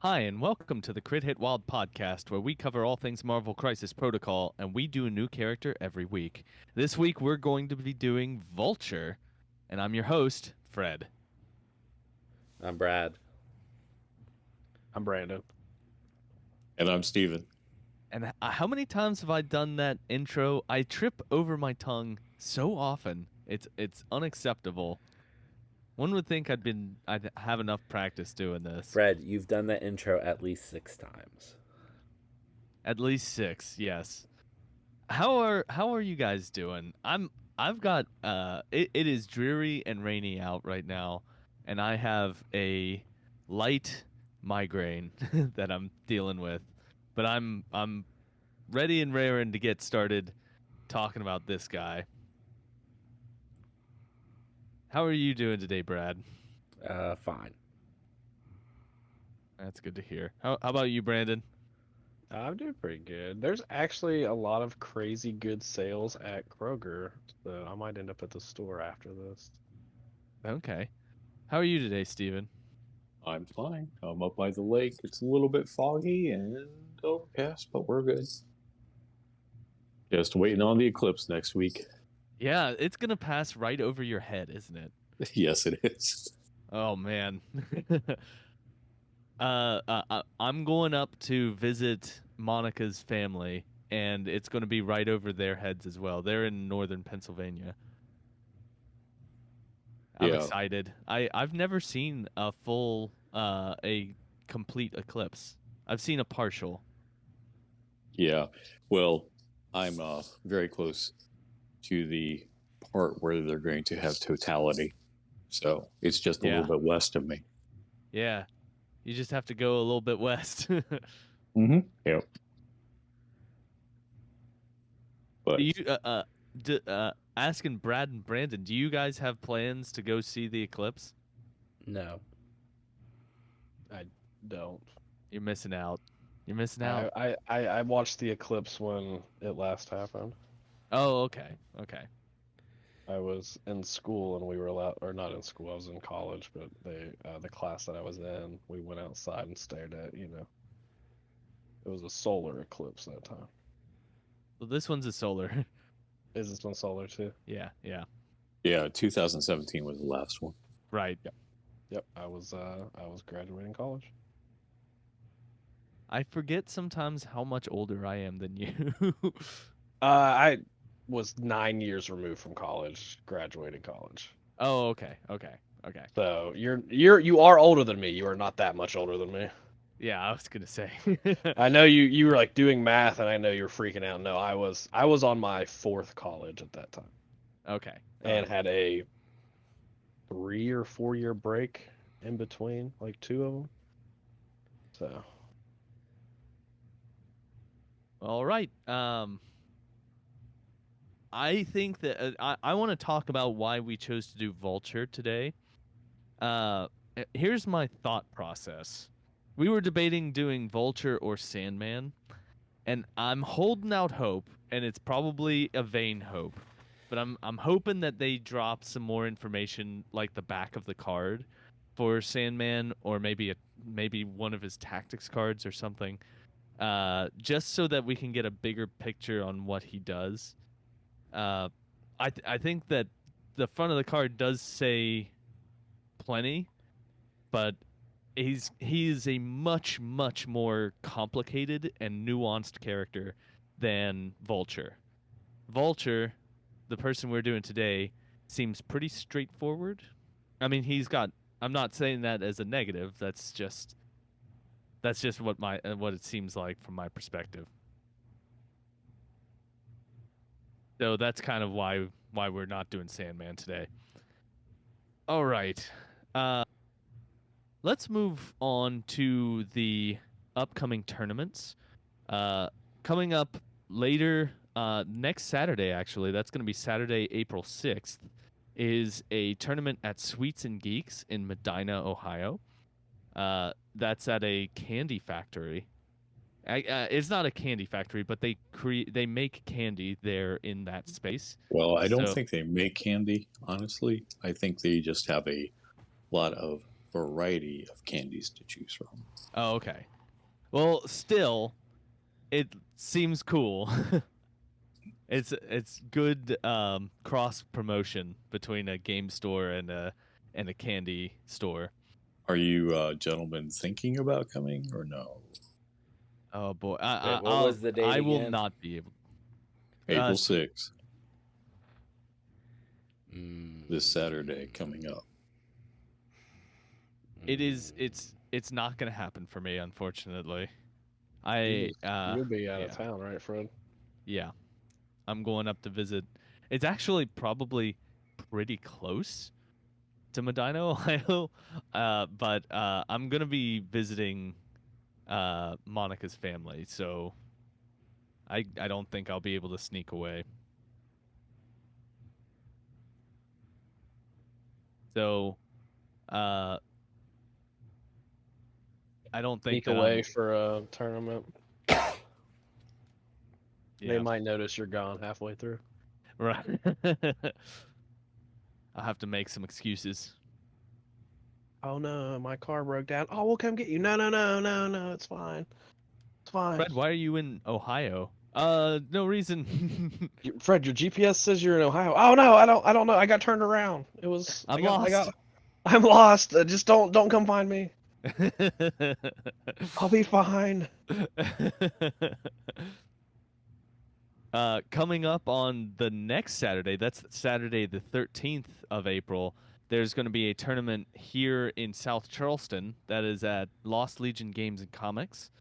Hi, and welcome to the Crit Hit Wild podcast, where we cover all things Marvel Crisis Protocol, and we do a new character every week. This week, we're going to be doing Vulture, and I'm your host, Fred. I'm Brad. I'm Brandon. And I'm Steven. And how many times have I done that intro? I trip over my tongue so often. It's unacceptable. One would think I'd have enough practice doing this. Fred, you've done that intro at least 6 times. At least 6, yes. How are you guys doing? I've got it is dreary and rainy out right now, and I have a light migraine that I'm dealing with. But I'm ready and raring to get started talking about this guy. How are you doing today, Brad? Fine. That's good to hear. How about you, Brandon? I'm doing pretty good. There's actually a lot of crazy good sales at Kroger, so I might end up at the store after this. Okay. How are you today, Steven? I'm fine. I'm up by the lake. It's a little bit foggy and overcast, but we're good. Just waiting on the eclipse next week. Yeah, it's gonna pass right over your head, isn't it? Yes, it is. Oh man. I'm going up to visit Monica's family, and it's going to be right over their heads as well. They're in northern Pennsylvania. I'm Yeah. excited. I've never seen a complete eclipse. I've seen a partial. Yeah. Well, I'm very close to the part where they're going to have totality. So it's just a Yeah. little bit west of me. Yeah. You just have to go a little bit west. Mm-hmm. Yep. But Asking Brad and Brandon, do you guys have plans to go see the eclipse? No. I don't. You're missing out. You're missing out. I watched the eclipse when it last happened. Oh, okay. Okay. I was in school and we were allowed, or not in school, I was in college, but the class that I was in, we went outside and stared at, it was a solar eclipse that time. Well, this one's a solar. Is this one solar too? Yeah. yeah, 2017 was the last one. Right. Yep, I was graduating college. I forget sometimes how much older I am than you. I was 9 years removed from college, graduating college. Oh, okay. So you are older than me. You are not that much older than me. Yeah, I was gonna say. I know you were like doing math, and I know you're freaking out. No, I was on my 4th college at that time, Okay. and had a 3 or 4 year break in between, like 2 of them. So. All right. I think that I want to talk about why we chose to do Vulture today. Here's my thought process. We were debating doing Vulture or Sandman, and I'm holding out hope, and it's probably a vain hope, but I'm hoping that they drop some more information, like the back of the card, for Sandman, or maybe one of his tactics cards or something, just so that we can get a bigger picture on what he does. I think that the front of the card does say plenty, but he is a much more complicated and nuanced character than Vulture. Vulture, the person we're doing today, seems pretty straightforward. I mean, I'm not saying that as a negative. That's just what it seems like from my perspective. So that's kind of why we're not doing Sandman today. All right. Let's move on to the upcoming tournaments. Coming up later, next Saturday, actually, that's going to be Saturday, April 6th, is a tournament at Sweets and Geeks in Medina, Ohio. That's at a candy factory. It's not a candy factory, but they make candy there in that space. Well, I don't think they make candy, honestly. I think they just have a lot of variety of candies to choose from. Oh, okay. Well, still, it seems cool. It's good cross promotion between a game store and a candy store. Are you gentlemen thinking about coming or no? Oh boy, Wait, what was the date I will again? not be able. April 6th, Mm. this Saturday coming up. It's not gonna happen for me, unfortunately. You'll be out yeah. of town, right, Fred? Yeah, I'm going up to visit. It's actually probably pretty close to Medina, Ohio, but I'm gonna be visiting Monica's family, so I don't think I'll be able to sneak away. So, I don't think Sneak that away for a tournament. Yeah. They might notice you're gone halfway through. Right. I'll have to make some excuses. Oh no, my car broke down. Oh, we'll come get you. No, it's fine. It's fine. Fred, why are you in Ohio? No reason. Fred, your GPS says you're in Ohio. Oh no, I don't know. I got turned around. It was I'm I got lost. I'm lost. Just don't come find me. I'll be fine. Coming up on the next Saturday, that's Saturday the 13th of April, there's going to be a tournament here in South Charleston that is at Lost Legion Games and Comics.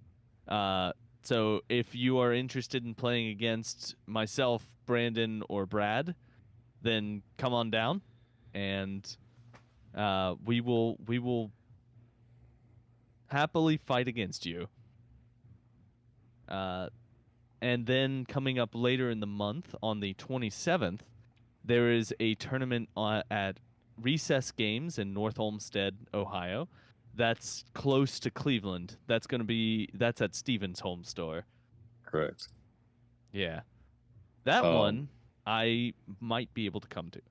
So if you are interested in playing against myself, Brandon, or Brad, then come on down, and we will happily fight against you. And then coming up later in the month, on the 27th, there is a tournament at Recess Games in North Olmsted, Ohio. That's close to Cleveland. That's at Steven's home store. Correct. Yeah. That one I might be able to come to.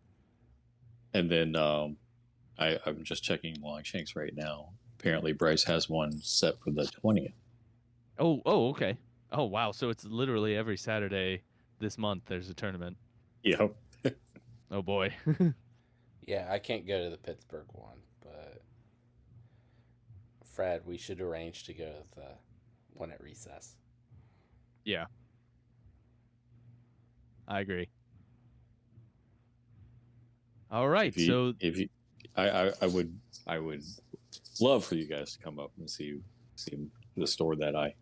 And then I'm just checking Longshanks right now. Apparently Bryce has one set for the 20th. Oh, okay. Oh, wow. So it's literally every Saturday this month there's a tournament. Yep. Oh, boy. Yeah, I can't go to the Pittsburgh one, but Fred, we should arrange to go to the one at Recess. Yeah. I agree. All right. I would love for you guys to come up and see the store that I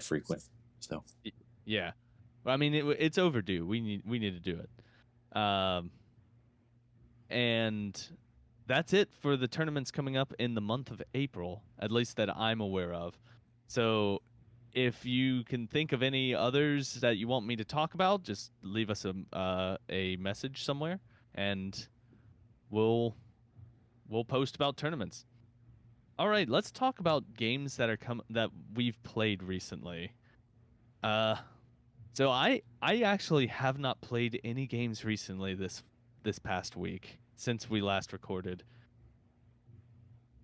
frequent. So yeah. I mean, it's overdue. We need to do it. And that's it for the tournaments coming up in the month of April, at least that I'm aware of. So if you can think of any others that you want me to talk about, just leave us a message somewhere, and we'll post about tournaments. All right, let's talk about games that that we've played recently. So I actually have not played any games recently this past week since we last recorded.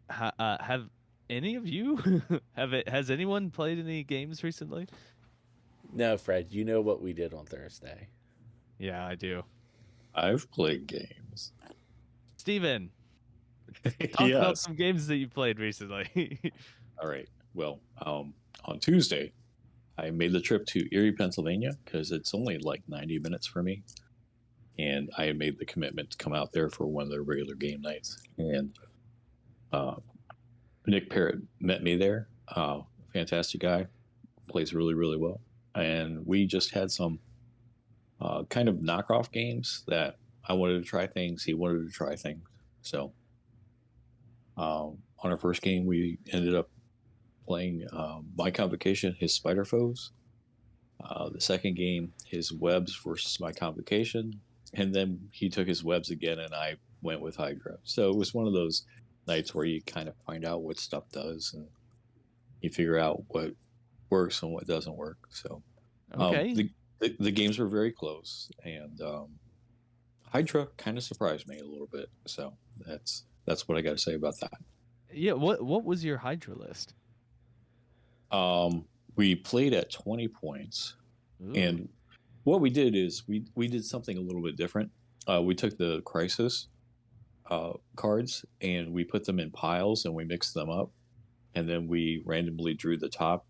Have any of you has anyone played any games recently? No, Fred, you know what we did on Thursday. Yeah, I do. I've played games. Steven, talk about Yes. some games that you played recently. All right. Well, on Tuesday, I made the trip to Erie, Pennsylvania, because it's only like 90 minutes for me. And I had made the commitment to come out there for one of their regular game nights. And Nick Parrott met me there. Fantastic guy. Plays really, really well. And we just had some kind of knockoff games that I wanted to try things. He wanted to try things. So on our first game, we ended up playing My Convocation, his Spider Foes. The second game, his Webs versus My Convocation. And then he took his Webs again, and I went with Hydra. So it was one of those nights where you kind of find out what stuff does, and you figure out what works and what doesn't work. So Okay. The games were very close, and Hydra kind of surprised me a little bit. So that's what I got to say about that. Yeah. What was your Hydra list? We played at 20 points, Ooh. and what we did is we did something a little bit different. We took the crisis cards and we put them in piles and we mixed them up, and then we randomly drew the top,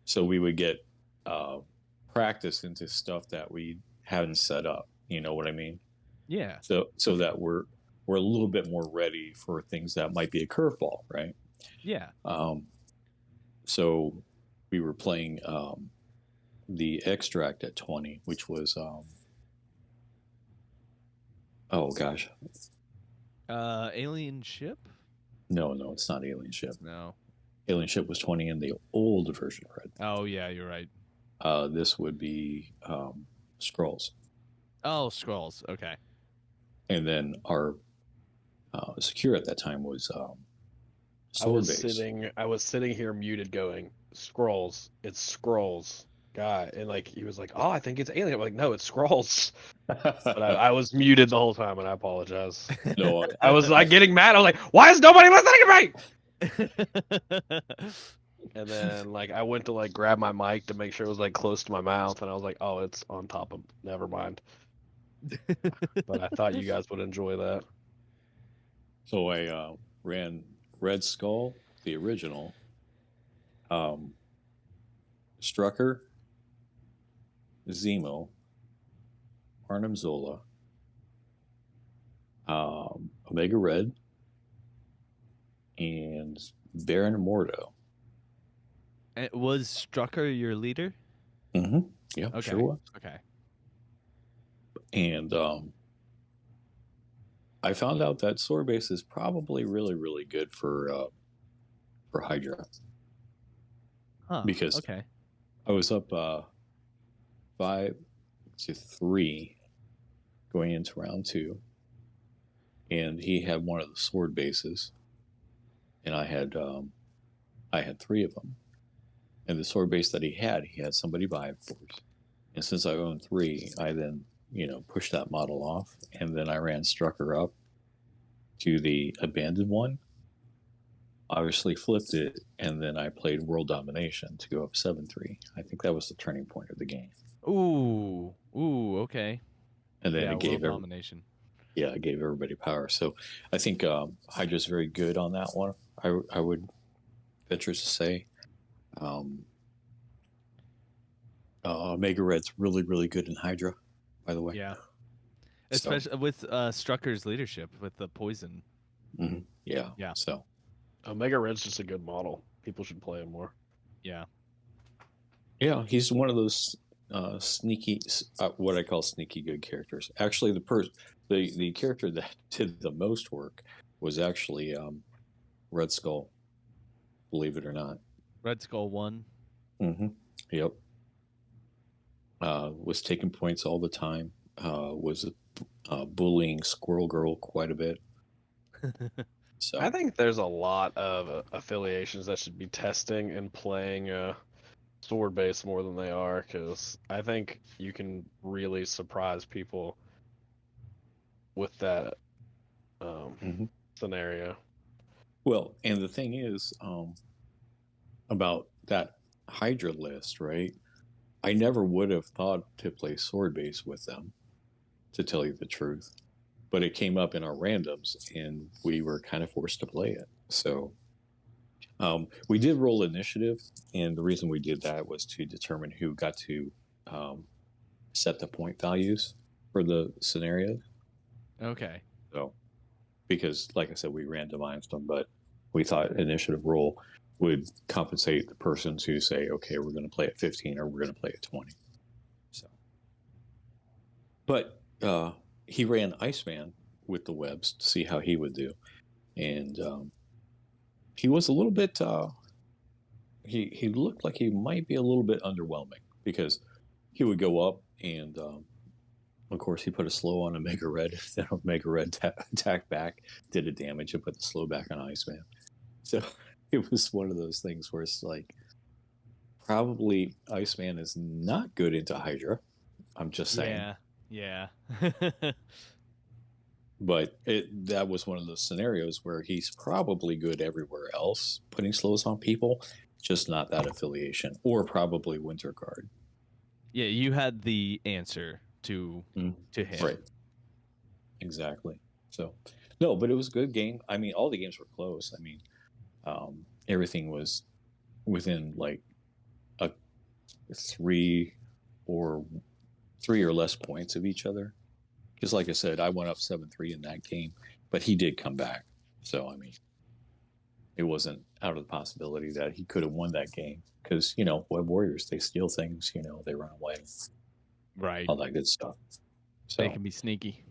so we would get practice into stuff that we hadn't set up. You know what I mean? Yeah. So that we're a little bit more ready for things that might be a curveball, right? Yeah. So we were playing the extract at 20, which was oh gosh, Alien ship? no, it's not Alien Ship. No. Alien Ship was 20 in the old version, right? Oh yeah, you're right. This would be Scrolls, Oh, Scrolls. Okay. and then our secure at that time was I was Swordbase. I was sitting here muted, going, "Scrolls, it's Scrolls, guy," and like he was like, "Oh, I think it's Alien." I'm like, "No, it's Scrolls." But I was muted the whole time, and I apologize. No, I was like getting mad. I was like, "Why is nobody listening to me?" And then like I went to like grab my mic to make sure it was like close to my mouth, and I was like, "Oh, it's on top of." Never mind. But I thought you guys would enjoy that. so I ran Red Skull, the original, Strucker, Zemo, Arnim Zola, Omega Red, and Baron Mordo. Was Strucker your leader? Mm-hmm. Yeah, Okay. sure was. Okay. And I found out that Swordbase is probably really, really good for Hydra. Huh. Because okay. I was up 5-3 going into round 2, and he had one of the sword bases, and I had 3 of them. And the sword base that he had somebody buy it for us. And since I owned 3, I then pushed that model off, and then I ran Strucker up to the abandoned one. Obviously flipped it, and then I played World Domination to go up 7-3. I think that was the turning point of the game. Ooh. Okay. And then Yeah, it gave World Domination. Yeah, it gave everybody power. So I think Hydra's very good on that one. I would venture to say. Mega Red's really, really good in Hydra, by the way. Yeah. Especially with Strucker's leadership with the poison. Mm-hmm. Yeah. Yeah. So Omega Red's just a good model. People should play him more. Yeah. Yeah, he's one of those sneaky, what I call sneaky good characters. Actually, the character that did the most work was actually Red Skull. Believe it or not. Red Skull 1. Mm-hmm. Yep. Was taking points all the time. Was bullying Squirrel Girl quite a bit. So I think there's a lot of affiliations that should be testing and playing sword base more than they are, because I think you can really surprise people with that scenario. Well, and the thing is about that Hydra list, right? I never would have thought to play sword base with them, to tell you the truth. But it came up in our randoms, and we were kind of forced to play it. So we did roll initiative, and the reason we did that was to determine who got to set the point values for the scenario. Okay. So, because, like I said, we randomized them, but we thought initiative roll would compensate the persons who say, okay, we're going to play at 15 or we're going to play at 20. So, but he ran Iceman with the webs to see how he would do, and he was a little bit. He looked like he might be a little bit underwhelming, because he would go up and. Of course, he put a slow on Omega Red. Then Omega Red attacked back, did a damage, and put the slow back on Iceman. So it was one of those things where it's like, probably Iceman is not good into Hydra. I'm just saying. Yeah. But that was one of those scenarios where he's probably good everywhere else, putting slows on people, just not that affiliation, or probably Winter Guard. Yeah, you had the answer to him. Right. Exactly. So, no, but it was a good game. I mean, all the games were close. I mean, everything was within like a three or less points of each other. Because, like I said, I went up 7-3 in that game, but he did come back. So, I mean, it wasn't out of the possibility that he could have won that game. Because, Web Warriors, they steal things, they run away. Right. All that good stuff. So, They can be sneaky.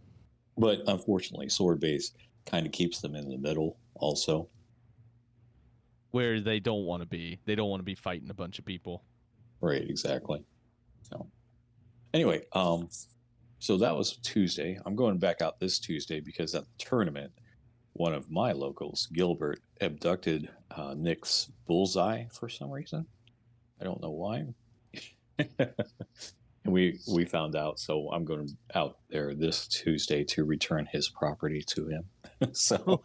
But unfortunately, Sword Base kind of keeps them in the middle also. Where they don't want to be. They don't want to be fighting a bunch of people. Right, exactly. So, anyway, so that was Tuesday. I'm going back out this Tuesday because at the tournament, one of my locals, Gilbert, abducted Nick's bullseye for some reason. I don't know why. And we found out, so I'm going out there this Tuesday to return his property to him. So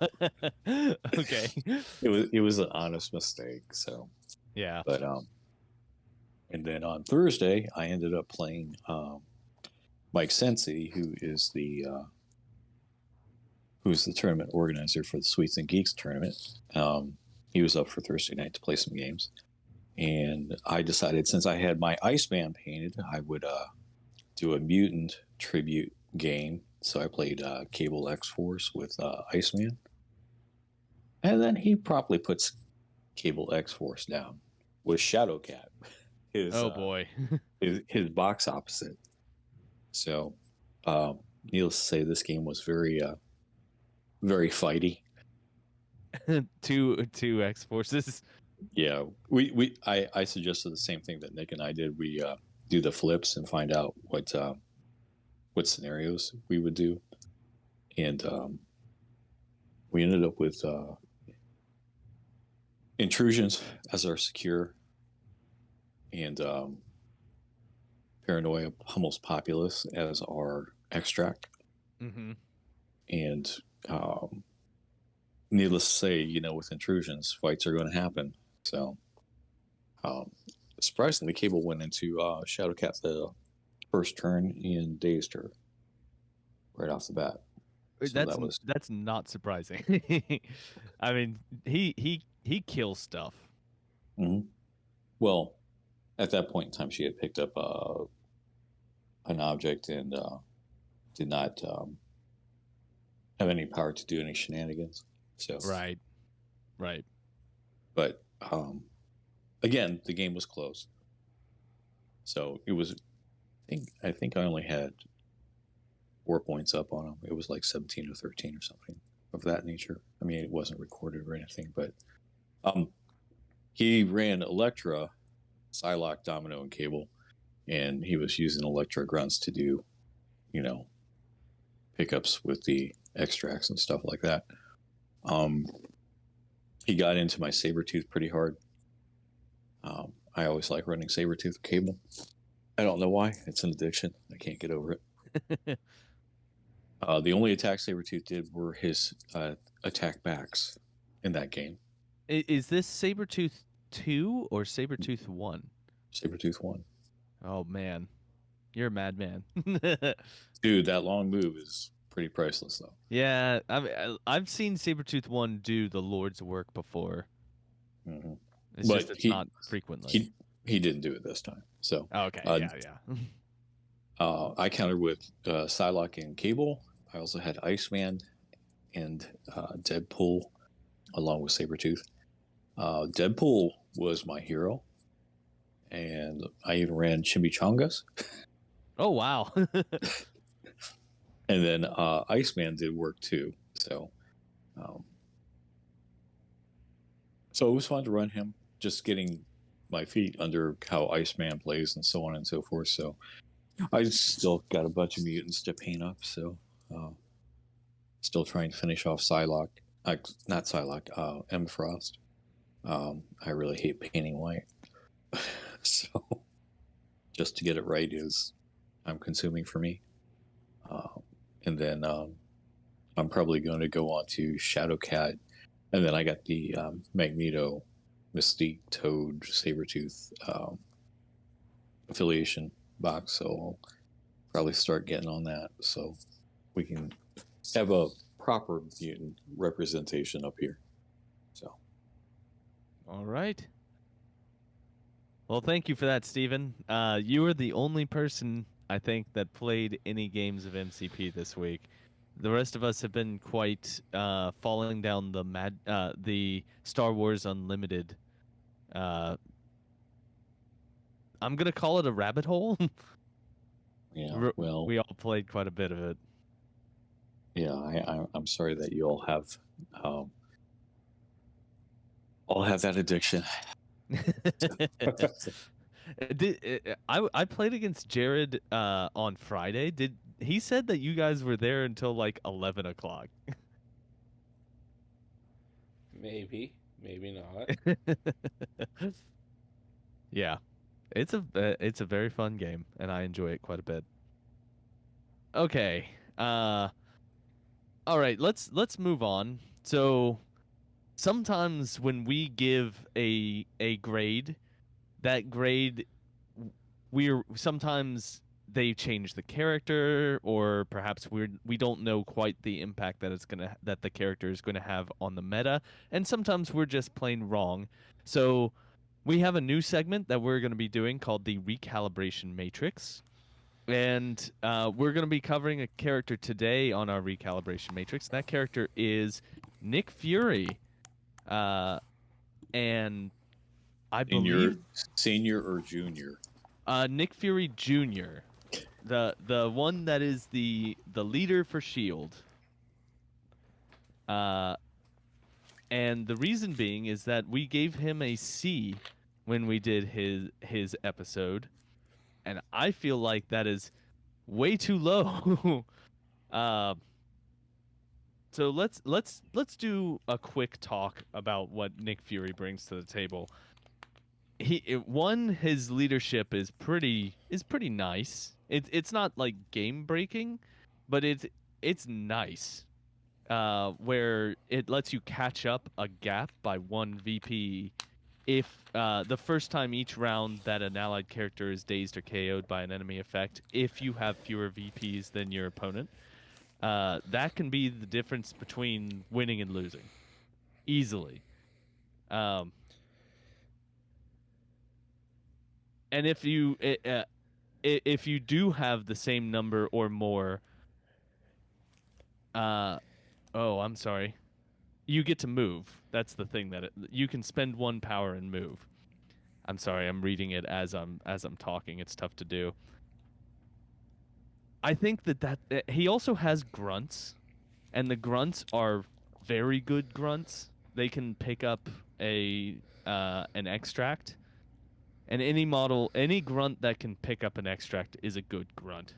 okay, it was an honest mistake. So yeah, but and then on Thursday I ended up playing Mike Sensi, who's the tournament organizer for the Sweets and Geeks tournament. He was up for Thursday night to play some games. And I decided, since I had my Iceman painted, I would do a mutant tribute game. So I played Cable X-Force with Iceman. And then he promptly puts Cable X-Force down with Shadowcat. Oh boy. his box opposite. So, needless to say, this game was very, very fighty. two X forces. Yeah, I suggested the same thing that Nick and I did. We do the flips and find out what scenarios we would do, and we ended up with intrusions as our secure, and paranoia, Hummel's populace as our extract, and needless to say, with intrusions, fights are going to happen. So, surprisingly, Cable went into Shadowcat the first turn in Dazed Her right off the bat. So that's not surprising. I mean, he kills stuff. Mm-hmm. Well, at that point in time, she had picked up an object and did not have any power to do any shenanigans. So right. But again, the game was close. So it was. I think I only had 4 points up on him. It was like 17 or 13 or something of that nature. I mean, it wasn't recorded or anything, but he ran Electra, Psylocke, Domino, and Cable, and he was using Electra grunts to do, pickups with the extracts and stuff like that. He got into my Sabretooth pretty hard. I always like running Sabretooth Cable. I don't know why. It's an addiction. I can't get over it. The only attack Sabretooth did were his attack backs in that game. Is this Sabretooth 2 or Sabretooth 1? Sabretooth 1. Oh, man. You're a madman. Dude, that long move is pretty priceless, though. Yeah, I've seen Sabretooth 1 do the Lord's work before. Mm-hmm. It's just not frequently. He didn't do it this time. So okay, yeah. I countered with Psylocke and Cable. I also had Iceman and Deadpool along with Sabretooth. Deadpool was my hero, and I even ran Chimichangas. Oh, wow. And then Iceman did work too. So it was fun to run him, just getting my feet under how Iceman plays and so on and so forth. So I still got a bunch of mutants to paint up. So still trying to finish off Psylocke. Not Psylocke, M. Frost. I really hate painting white. So just to get it right is time consuming for me. And then I'm probably going to go on to Shadowcat, and then I got the Magneto, Mystique, Toad, Sabretooth affiliation box, so I'll probably start getting on that so we can have a proper mutant representation up here. So, All right. Well, thank you for that, Steven. You were the only person, I think, that played any games of MCP this week. The rest of us have been quite falling down the Star Wars Unlimited. I'm gonna call it a rabbit hole. yeah, well, we all played quite a bit of it. yeah, I'm sorry that you um, all have that addiction. I played against Jared on Friday. He said that you guys were there until like 11 o'clock? Maybe not. Yeah, it's a very fun game, and I enjoy it quite a bit. Okay, all right, let's move on. So sometimes when we give a grade, that grade we're sometimes they change the character, or perhaps we don't know quite the impact that the character is gonna have on the meta, and sometimes we're just plain wrong. So we have a new segment that we're going to be doing called the recalibration matrix, and we're going to be covering a character today on our recalibration matrix. That character is Nick Fury, and I believe Senior or junior? Nick Fury Jr., the one that is the leader for Shield. And the reason being is that we gave him a C when we did his episode, and I feel like that is way too low. So let's do a quick talk about what Nick Fury brings to the table. His leadership is pretty nice. It's not like game breaking, but it's nice. Where it lets you catch up a gap by 1 VP if the first time each round that an allied character is dazed or KO'd by an enemy effect, if you have fewer VPs than your opponent. That can be the difference between winning and losing, easily. And if you do have the same number or more, oh, I'm sorry, you get to move. That's the thing you can spend 1 power and move. I'm sorry, I'm reading it as I'm talking. It's tough to do. I think that he also has grunts, and the grunts are very good grunts. They can pick up an extract, and any grunt that can pick up an extract is a good grunt.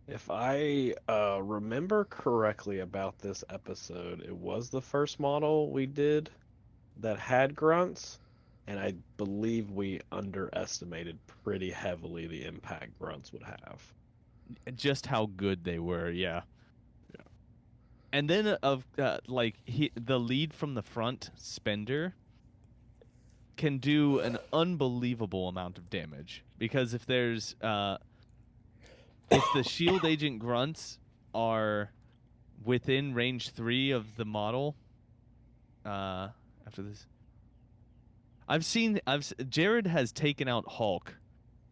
If I remember correctly about this episode, it was the first model we did that had grunts, and I believe we underestimated pretty heavily the impact grunts would have. Just how good they were, yeah. And then the lead from the front, Spender, can do an unbelievable amount of damage, because if the shield agent grunts are within range 3 of the model, after this, Jared has taken out Hulk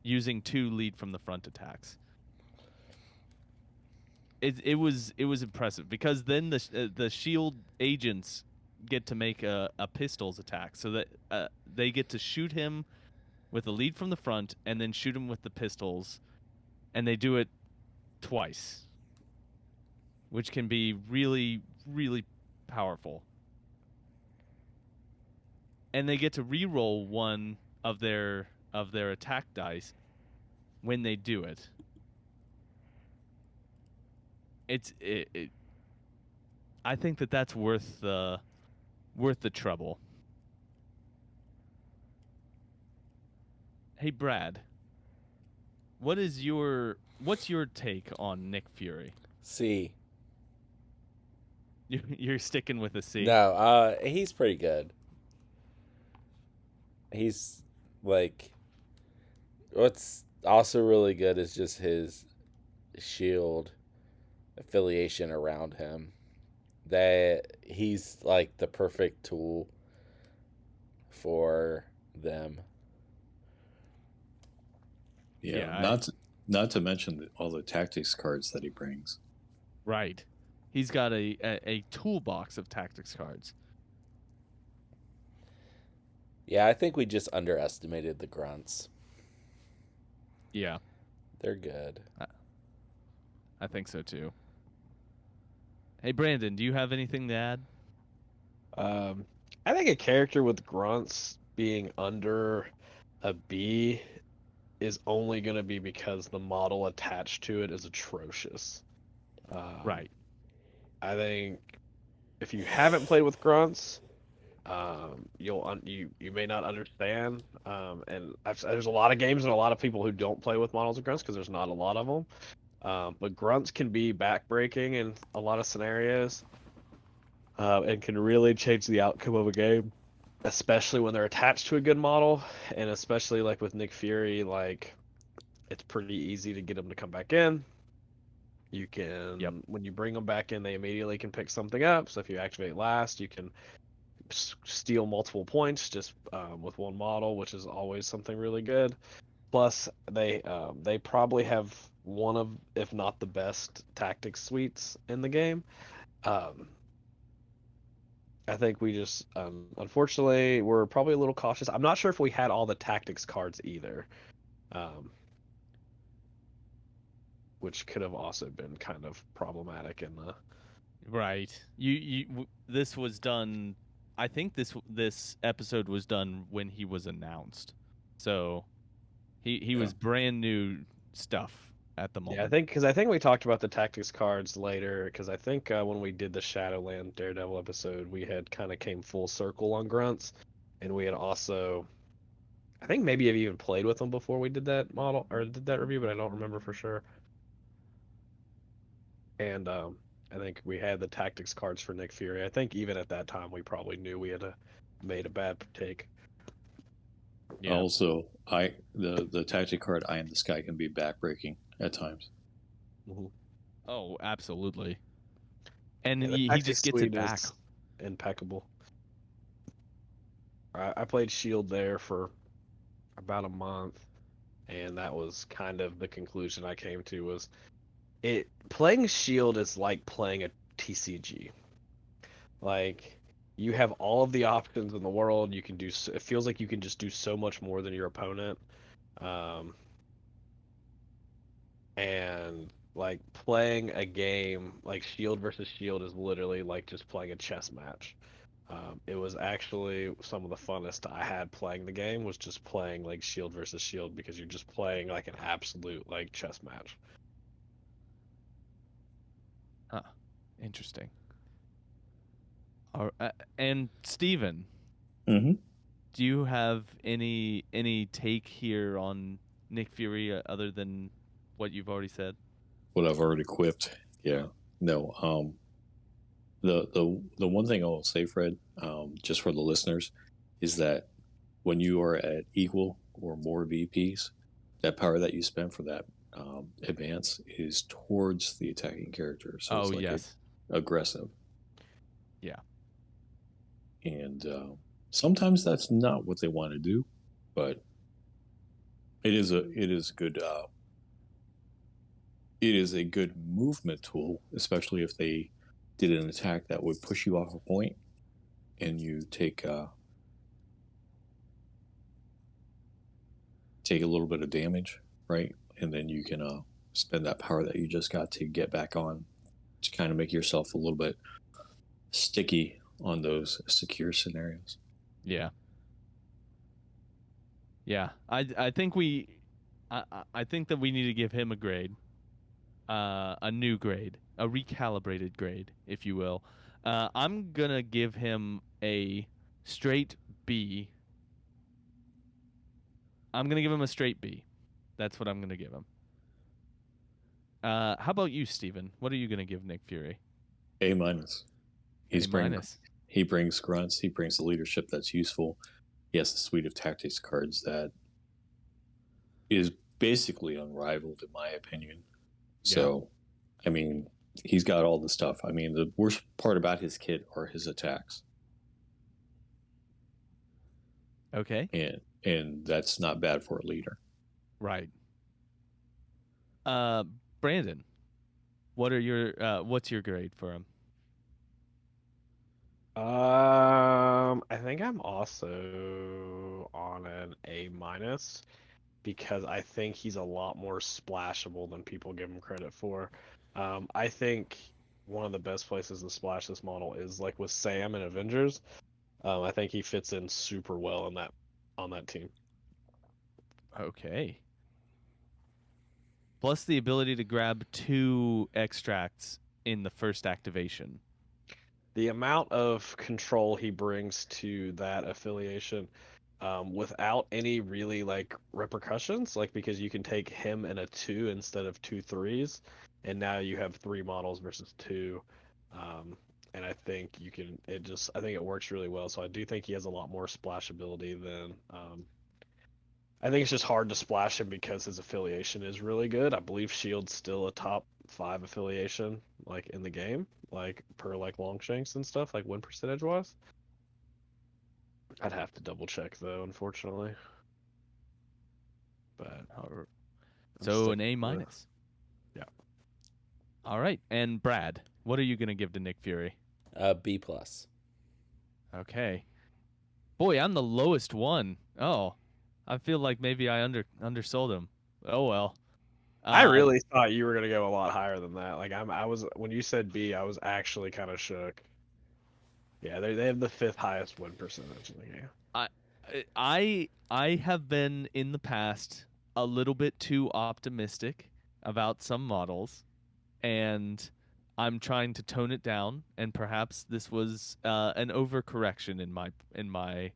using 2 lead from the front attacks. It was impressive, because then the shield agents get to make a pistols attack, so that they get to shoot him with a lead from the front and then shoot him with the pistols, and they do it twice, which can be really, really powerful. And they get to re-roll 1 of their attack dice when they do it. I think that's worth the trouble. Hey Brad, what's your take on Nick Fury? C. You're sticking with a C. No, he's pretty good. He's like what's also really good is just his shield affiliation around him. That he's like the perfect tool for them. Yeah, Yeah, not to mention all the tactics cards that he brings. right. He's got a toolbox of tactics cards. Yeah, I think we just underestimated the grunts. Yeah, They're good. I think so too. Hey, Brandon, do you have anything to add? Um, I think a character with grunts being under a B is only going to be because the model attached to it is atrocious. Um, Right. I think if you haven't played with grunts, you may not understand. And there's a lot of games and a lot of people who don't play with models of grunts because there's not a lot of them. But grunts can be backbreaking in a lot of scenarios, and can really change the outcome of a game, especially when they're attached to a good model, and especially like with Nick Fury, like it's pretty easy to get them to come back in. You Yep. can, when you bring them back in, they immediately can pick something up. So if you activate last, you can steal multiple points just with one model, which is always something really good. Plus, they probably have one of, if not the best, tactics suites in the game. Um, I think we just, unfortunately, we're probably a little cautious. I'm not sure if we had all the tactics cards either, um, which could have also been kind of problematic in the. Right. This was done. I think this episode was done when he was announced. So he Yeah. was brand new stuff at the Yeah, moment. I think we talked about the tactics cards later, because I think when we did the Shadowland Daredevil episode, we had kind of came full circle on grunts, and we had also, I think maybe have even played with them before we did that model or did that review, but I don't remember for sure. And I think we had the tactics cards for Nick Fury. I think even at that time we probably knew we had made a bad take. Yeah. Also, the tactic card Eye in the Sky can be backbreaking at times. Mm-hmm. Oh, absolutely. And Yeah, the he just tactics gets it suite back. is impeccable. I played Shield there for about a month, and that was kind of the conclusion I came to was it playing Shield is like playing a TCG. Like you have all of the options in the world. You can do. It feels like you can just do so much more than your opponent. Um, and like playing a game like Shield versus Shield is literally like just playing a chess match. It was actually some of the funnest I had playing the game was just playing like Shield versus Shield because you're just playing like an absolute like chess match. Huh. Interesting. And Steven, Mm-hmm. do you have any take here on Nick Fury other than what you've already said? What I've already equipped. Yeah. No. The one thing I will say, Fred, just for the listeners, is that when you are at equal or more VPs, that power that you spend for that advance is towards the attacking character. So Oh, it's like yes. aggressive. Yeah. And sometimes that's not what they want to do, but it is a good movement tool, especially if they did an attack that would push you off a point and you take a little bit of damage, right? And then you can spend that power that you just got to get back on to kind of make yourself a little bit sticky on those secure scenarios. Yeah. Yeah. I think I think that we need to give him a grade. A new grade, a recalibrated grade, if you will. I'm gonna give him a straight B. I'm gonna give him a straight B. That's what I'm gonna give him. How about you, Steven? What are you gonna give Nick Fury? A minus. A minus. He brings grunts. He brings the leadership that's useful. He has a suite of tactics cards that is basically unrivaled, in my opinion. Yeah. So, I mean, he's got all the stuff. I mean, the worst part about his kit are his attacks, Okay. and that's not bad for a leader. Right. Brandon, what's your grade for him? I think I'm also on an A minus because I think he's a lot more splashable than people give him credit for. I think one of the best places to splash this model is like with Sam in Avengers. I think he fits in super well in that on that team. Okay. Plus the ability to grab 2 extracts in the first activation. The amount of control he brings to that affiliation, without any really like repercussions, like because you can take him in a 2 instead of 2 3s, and now you have 3 models versus 2. And I think you can. I think it works really well. So I do think he has a lot more splashability than. I think it's just hard to splash him because his affiliation is really good. I believe Shield's still a top 5 affiliation like in the game, like per like Longshanks and stuff, like win percentage wise. I'd have to double check though, unfortunately. But Alr- I'm So an sticking A with- minus. Yeah. All right. And Brad, what are you going to give to Nick Fury? B plus. Okay. Boy, I'm the lowest one. Oh. I feel like maybe I undersold him. Oh well. I really thought you were gonna go a lot higher than that. Like I was when you said B, I was actually kind of shook. Yeah, they have the 5th highest win percentage in the game. I have been in the past a little bit too optimistic about some models, and I'm trying to tone it down. And perhaps this was an overcorrection in my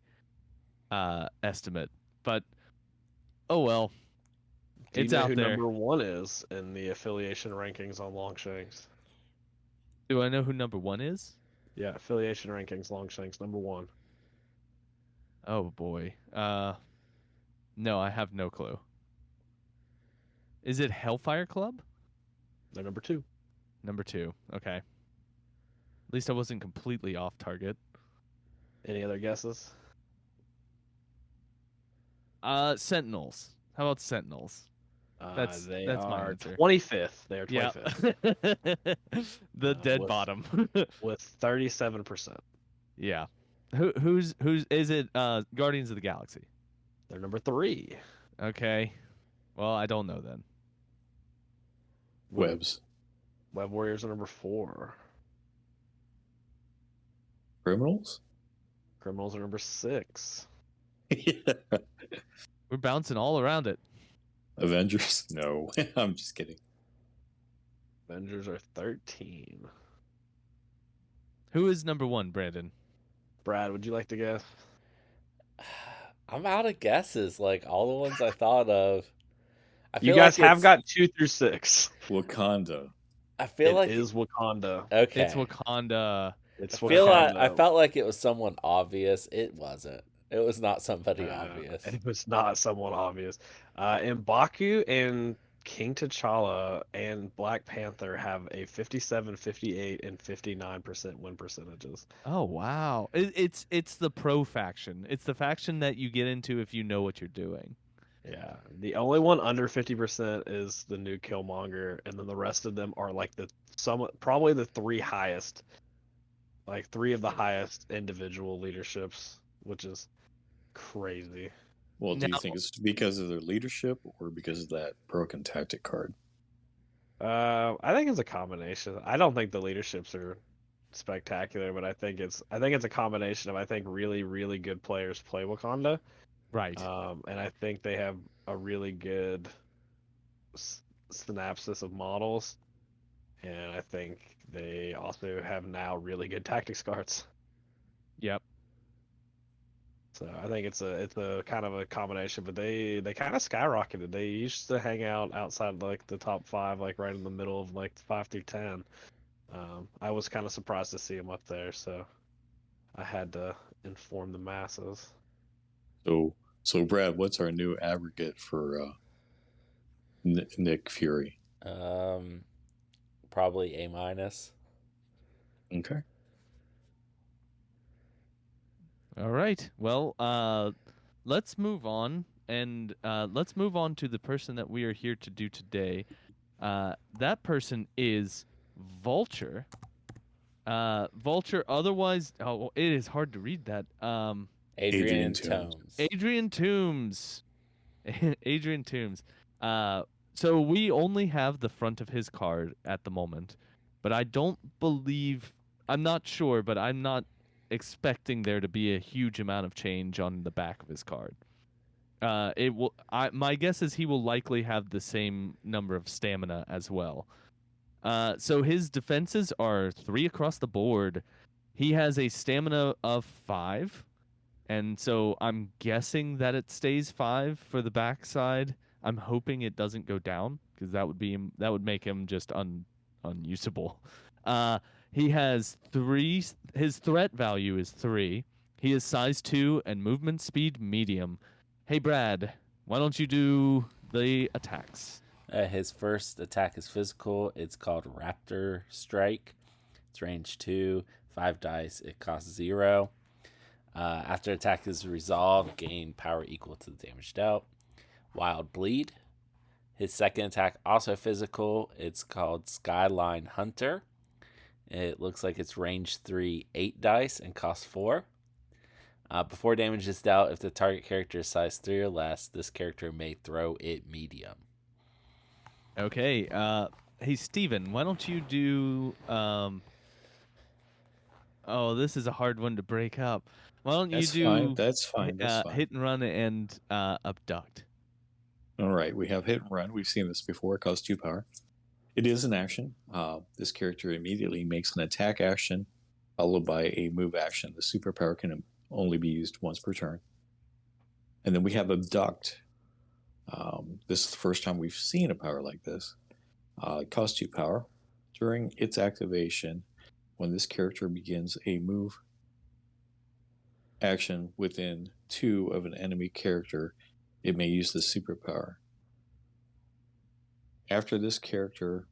estimate. But oh well, Do you it's know out who there. number 1 is in the affiliation rankings on Longshanks? Do I know who number 1 is? Yeah, affiliation rankings, Longshanks number 1. Oh boy. No, I have no clue. Is it Hellfire Club? They're number 2. Number 2. Okay. At least I wasn't completely off target. Any other guesses? Sentinels. How about Sentinels? That's They my are answer. 25th. They are Yeah. 25th. The dead with- bottom. with 37%. Yeah. Who's is it Guardians of the Galaxy? They're number 3. Okay. Well, I don't know then. Webs. Web Warriors are number 4. Criminals? Criminals are number 6. Yeah. We're bouncing all around it. Avengers? No. I'm just kidding. Avengers are 13. Who is number 1, Brandon? Brad, would you like to guess? I'm out of guesses. Like all the ones I thought of. I You feel guys like have it's- got 2 through 6. Wakanda. I feel like It is Wakanda. okay. It's Wakanda. It's I feel Wakanda. I felt like it was someone obvious. It wasn't. It was not somebody Uh, obvious. It was not someone obvious. M'Baku and King T'Challa and Black Panther have a 57, 58, and 59% win percentages. Oh wow. It's the pro faction. It's the faction that you get into if you know what you're doing. Yeah, the only one under 50% is the new Killmonger, and then the rest of them are like probably the 3 highest, like 3 of the highest individual leaderships, which is crazy. Well, do you Now- think it's because of their leadership or because of that broken tactic card? I think it's a combination. I don't think the leaderships are spectacular, but I think it's a combination of really really good players play Wakanda, Right. and I think they have a really good synopsis of models, and I think they also have now really good tactics cards. Yep. So I think it's a kind of a combination, but they kind of skyrocketed. They used to hang out outside like the top 5, like right in the middle of like 5 through 10. I was kind of surprised to see him up there, so I had to inform the masses. So Brad, what's our new aggregate for Nick Fury? Probably A minus. Okay. All right. Well, let's move on, and let's move on to the person that we are here to do today. That person is Vulture. Vulture. Otherwise, oh, it is hard to read that. Adrian Toomes. Tomes. Adrian Toomes. Adrian Toomes. So we only have the front of his card at the moment, but I don't believe. I'm not sure, but I'm not expecting there to be a huge amount of change on the back of his card. It will. My guess is he will likely have the same number of stamina as well. So his defenses are 3 across the board. He has a stamina of 5, and so I'm guessing that it stays 5 for the backside. I'm hoping it doesn't go down because that would make him just unusable. He has 3. His threat value is 3. He is size 2 and movement speed medium. Hey Brad, why don't you do the attacks? His first attack is physical. It's called Raptor Strike. It's range 2, 5 dice. It costs 0. After attack is resolved, gain power equal to the damage dealt. Wild Bleed. His second attack, also physical. It's called Skyline Hunter. It looks like it's range 3, 8 dice, and costs 4. Before damage is dealt, if the target character is size 3 or less, this character may throw it medium. Okay. Hey Steven, why don't you do Oh, this is a hard one to break up. Why don't That's you fine. do That's fine. That's fine. hit and run and abduct? All right, we have hit and run. We've seen this before. It costs 2 power. It is an action. This character immediately makes an attack action, followed by a move action. The superpower can only be used once per turn. And then we have abduct. This is the first time we've seen a power like this. It costs 2 power. During its activation, when this character begins a move action within 2 of an enemy character, it may use the superpower. After this character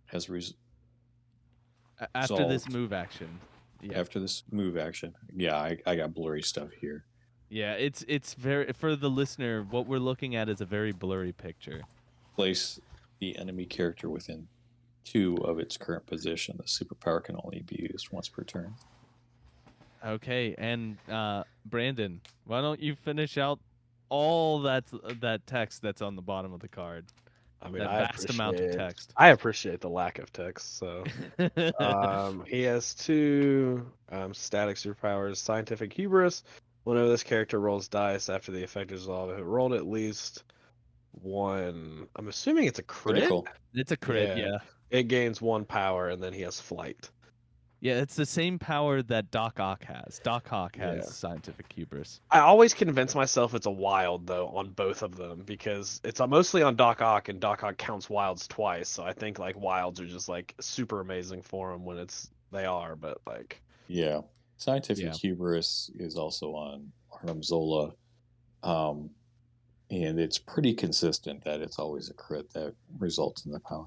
has After this Solved. move action. Yeah. after this move action, yeah, I got blurry stuff here. Yeah, it's very, for the listener, what we're looking at is a very blurry picture. Place the enemy character within 2 of its current position. The superpower can only be used once per turn. Okay, and Brandon, why don't you finish out all that text that's on the bottom of the card? I mean, That I vast amount of text. I appreciate the lack of text. So, he has 2 static superpowers: scientific hubris. Whenever this character rolls dice after the effect is resolved, if it rolled at least 1, I'm assuming it's a crit. Critical. It's a crit, Yeah. yeah. It gains 1 power, and then he has flight. Yeah, it's the same power that Doc Ock has. Doc Ock has Yeah. scientific hubris. I always convince myself it's a wild though on both of them because it's mostly on Doc Ock, and Doc Ock counts wilds twice. So I think like wilds are just like super amazing for him when they are, but like Yeah. Scientific Yeah. hubris is also on Arnim Zola. And it's pretty consistent that it's always a crit that results in the power.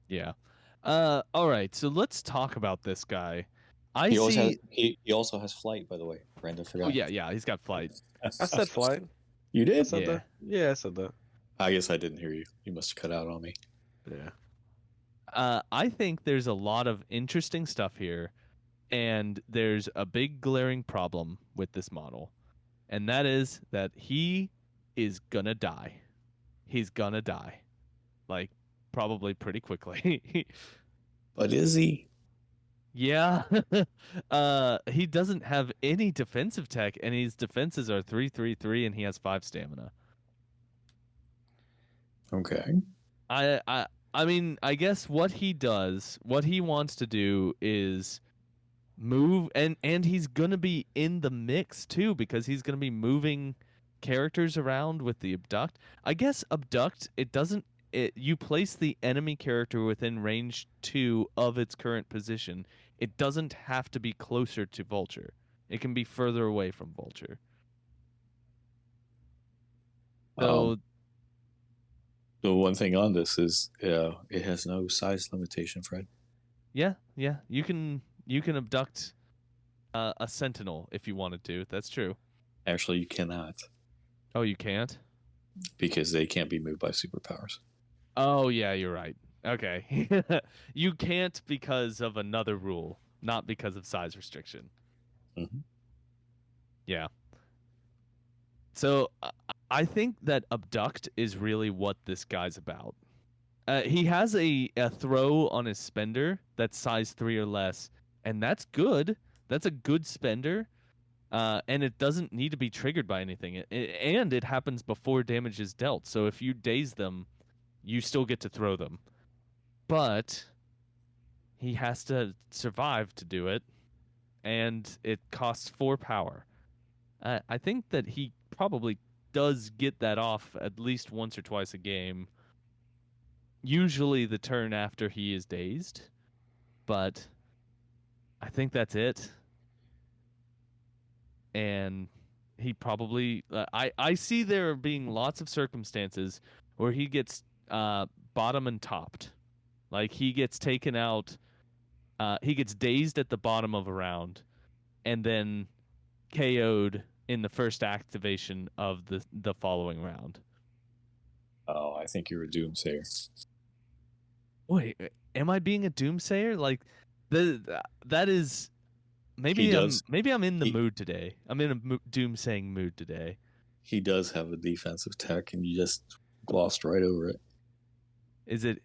Yeah. All right, so let's talk about this guy. I He also has see. he also has flight, by the way. Brandon forgot. Oh yeah, he's got flight. I said flight. You I did? said Yeah. that. Yeah, I said that. I guess I didn't hear you. You must have cut out on me. Yeah. I think there's a lot of interesting stuff here, and there's a big glaring problem with this model, and that is that he is gonna die. He's gonna die, like probably pretty quickly. But is he? Yeah. He doesn't have any defensive tech, and his defenses are 3/3/3, and he has 5 stamina. Okay. I mean, I guess what he wants to do is move, and he's gonna be in the mix too, because he's gonna be moving characters around with the abduct. I guess abduct, it doesn't you place the enemy character within range 2 of its current position, it doesn't have to be closer to Vulture. It can be further away from Vulture. So the one thing on this is it has no size limitation, Fred. yeah, you can abduct a sentinel if you wanted to. That's true. Actually, you cannot, Oh, you can't? because they can't be moved by superpowers. Oh, yeah, you're right. Okay. You can't because of another rule, not because of size restriction. Mhm. Yeah. So I think that abduct is really what this guy's about. He has a throw on his spender that's size 3 or less, and that's good. That's a good spender. And it doesn't need to be triggered by anything. And it happens before damage is dealt. So if you daze them, you still get to throw them. But he has to survive to do it, and it costs 4 power. I think that he probably does get that off at least once or twice a game. Usually the turn after he is dazed, but I think that's it. And he probably I see there being lots of circumstances where he gets bottom and topped. Like he gets taken out, he gets dazed at the bottom of a round, and then KO'd in the first activation of the following round. Oh, I think you're a doomsayer. Wait, am I being a doomsayer? Like that is maybe He does. maybe I'm in the he- mood today. I'm in a doomsaying mood today. He does have a defensive tech, and you just glossed right over it. Is it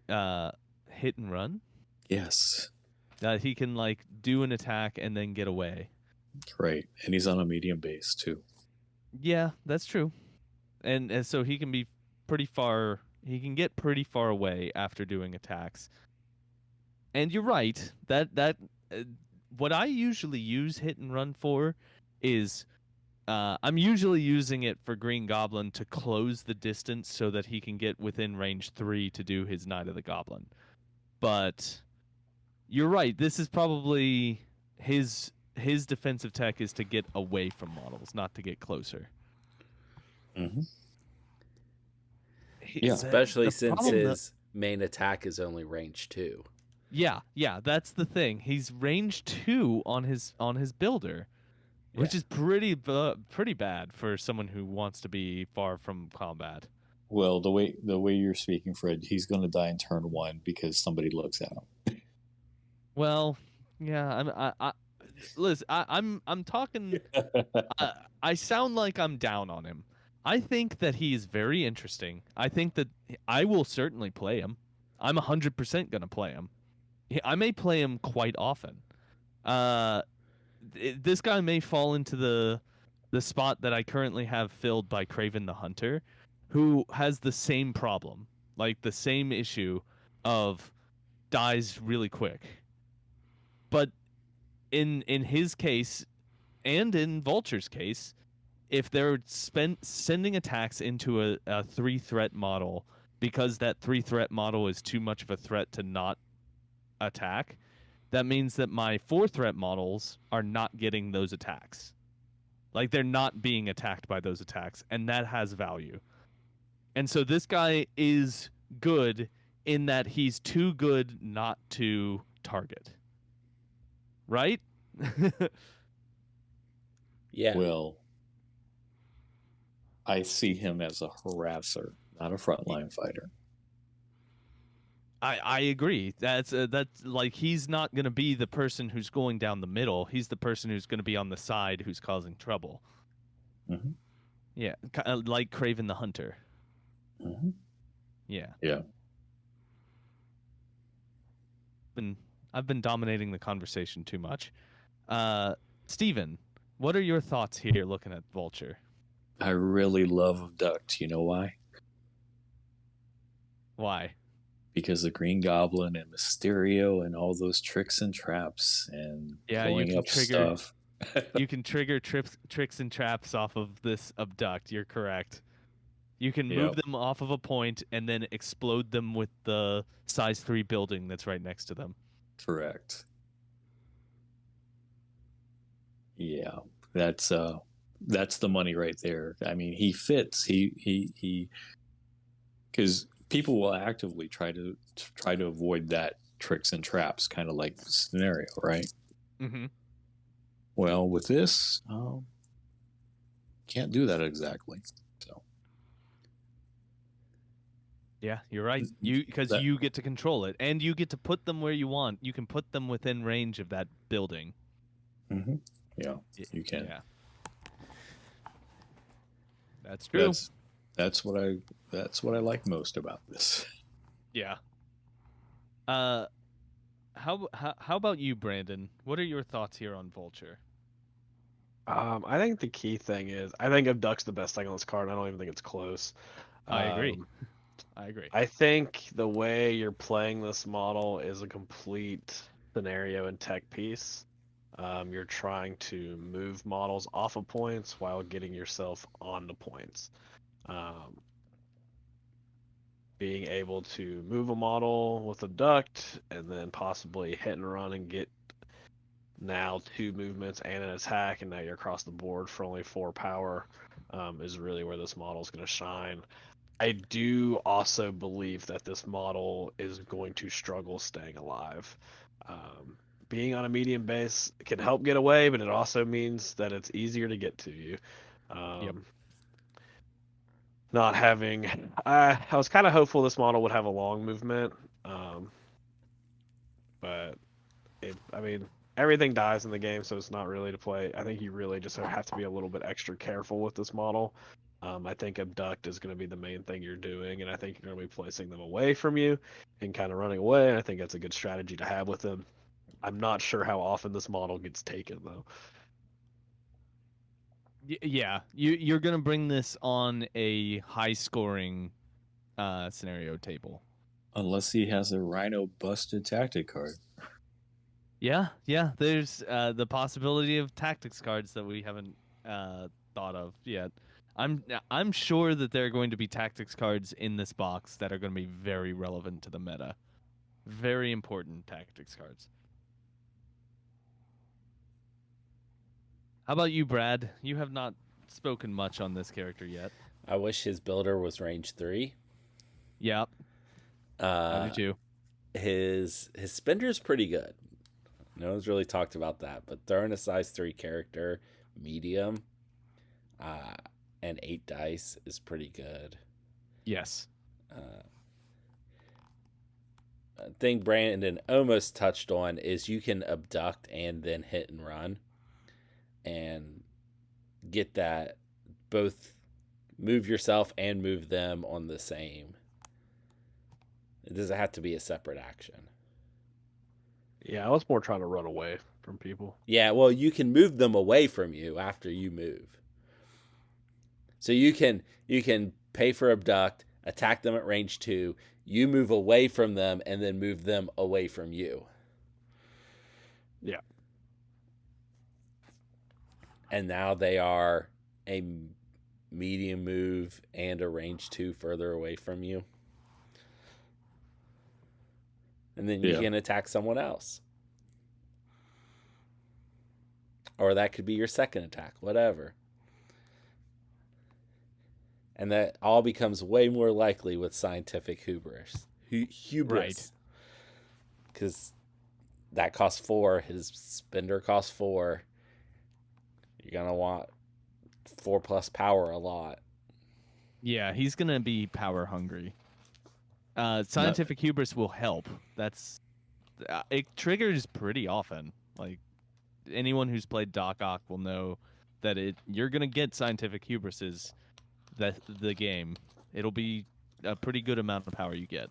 hit and run? Yes, That he can like do an attack and then get away. right. And he's on a medium base too. Yeah, that's true. And so he can be pretty far. He can get pretty far away after doing attacks. And you're right. That what I usually use hit and run for is I'm usually using it for Green Goblin to close the distance so that he can get within range 3 to do his Knight of the Goblin. But you're right. This is probably his defensive tech is to get away from models, not to get closer. Mm-hmm. Yeah. Especially since his main attack is only range 2. Yeah, that's the thing. He's range 2 on his builder, which is pretty bad for someone who wants to be far from combat. Well, the way you're speaking, Fred, he's going to die in turn 1 because somebody looks at him. Well, yeah, I'm talking. I sound like I'm down on him. I think that he is very interesting. I think that I will certainly play him. I'm 100% gonna play him. I may play him quite often. This guy may fall into the spot that I currently have filled by Craven the Hunter, who has the same problem, like the same issue of dies really quick. But in his case, and in Vulture's case, if they're sending attacks into a 3-threat model because that 3-threat model is too much of a threat to not attack, that means that my 4-threat models are not getting those attacks. Like they're not being attacked by those attacks, and that has value. And so this guy is good in that he's too good not to target. Right? Yeah. Well, I see him as a harasser, not a frontline fighter. I agree. That's like he's not going to be the person who's going down the middle. He's the person who's going to be on the side who's causing trouble. Mm-hmm. Yeah, like Craven the Hunter. Mm-hmm. Yeah. Yeah. I've been dominating the conversation too much. Steven, what are your thoughts here looking at Vulture? I really love Abduct. You know why? Why? Because the Green Goblin and Mysterio and all those tricks and traps and blowing up stuff. You can trigger tricks and traps off of this Abduct. You're correct. You can move them off of a point and then explode them with the size 3 building that's right next to them. Correct. Yeah, that's the money right there. I mean, he fits. He because people will actively try to avoid that tricks and traps kind of like scenario, right? Mm-hmm. Well, with this, can't do that exactly. So yeah, you're right. Because you get to control it, and you get to put them where you want. You can put them within range of that building. Mm-hmm. Yeah, you can. Yeah, that's true. That's what I like most about this. Yeah. How about you, Brandon? What are your thoughts here on Vulture? I think the key thing is I think Abduct's the best thing on this card. I don't even think it's close. I agree. I agree. I think the way you're playing this model is a complete scenario and tech piece. You're trying to move models off of points while getting yourself onto points. Being able to move a model with Abduct and then possibly hit and run and get now 2 movements and an attack, and now you're across the board for only 4 power, is really where this model is going to shine. I do also believe that this model is going to struggle staying alive. Being on a medium base can help get away, but it also means that it's easier to get to you. Yep. Not having, I was kind of hopeful this model would have a long movement, but I mean, everything dies in the game, so it's not really to play. I think you really just have to be a little bit extra careful with this model. I think Abduct is going to be the main thing you're doing, and I think you're going to be placing them away from you and kind of running away, and I think that's a good strategy to have with them. I'm not sure how often this model gets taken, though. Yeah, you're gonna bring this on a high-scoring scenario table. Unless he has a Rhino busted tactic card. Yeah. There's the possibility of tactics cards that we haven't thought of yet. I'm sure that there are going to be tactics cards in this box that are going to be very relevant to the meta. Very important tactics cards. How about you, Brad? You have not spoken much on this character yet. I wish his builder was range 3. Yep. I do too. His spender is pretty good. No one's really talked about that, but throwing a size 3 character, medium, and 8 dice is pretty good. Yes. A thing Brandon almost touched on is you can abduct and then hit and run and get that both move yourself and move them on the same. It doesn't have to be a separate action. Yeah, I was more trying to run away from people. Yeah, well, you can move them away from you after you move. So you can pay for abduct, attack them at range 2, you move away from them, and then move them away from you. Yeah. And now they are a medium move and a range 2 further away from you. And then you can attack someone else. Or that could be your second attack, whatever. And that all becomes way more likely with scientific hubris. Hubris. Because that costs 4. His spender costs 4. You're going to want 4+ power a lot. Yeah, he's going to be power hungry. Scientific hubris will help. That's it triggers pretty often. Like anyone who's played Doc Ock will know that you're gonna get scientific hubrises. The game, it'll be a pretty good amount of power you get.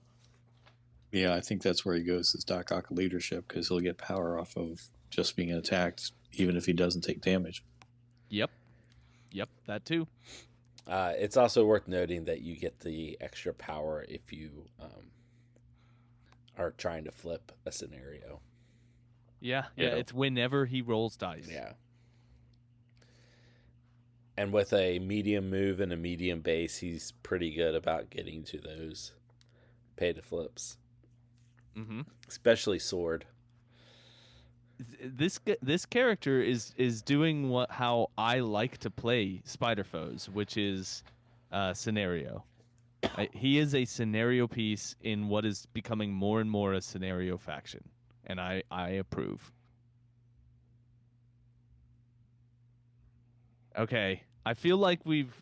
Yeah, I think that's where he goes is Doc Ock leadership because he'll get power off of just being attacked, even if he doesn't take damage. Yep, that too. It's also worth noting that you get the extra power if you are trying to flip a scenario. Yeah, it's whenever he rolls dice. Yeah. And with a medium move and a medium base, he's pretty good about getting to those pay to flips, especially sword. This character is doing how I like to play Spider Foes, which is scenario. He is a scenario piece in what is becoming more and more a scenario faction, and I approve. Okay, I feel like we've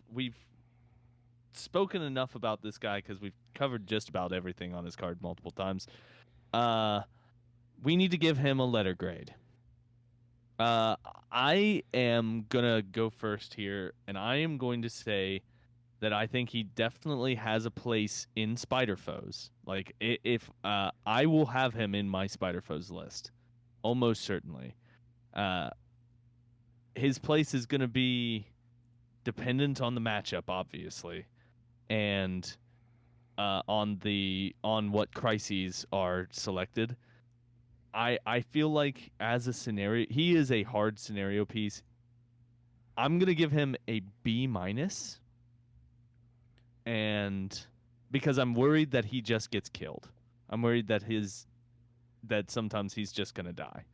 spoken enough about this guy because we've covered just about everything on his card multiple times. We need to give him a letter grade. I am gonna go first here, and I am going to say that I think he definitely has a place in Spider Foes. Like, if I will have him in my Spider Foes list, almost certainly. His place is going to be dependent on the matchup, obviously, and on what crises are selected. I feel like as a scenario, he is a hard scenario piece. I'm gonna give him a B minus, and because I'm worried that he just gets killed. I'm worried that sometimes he's just gonna die.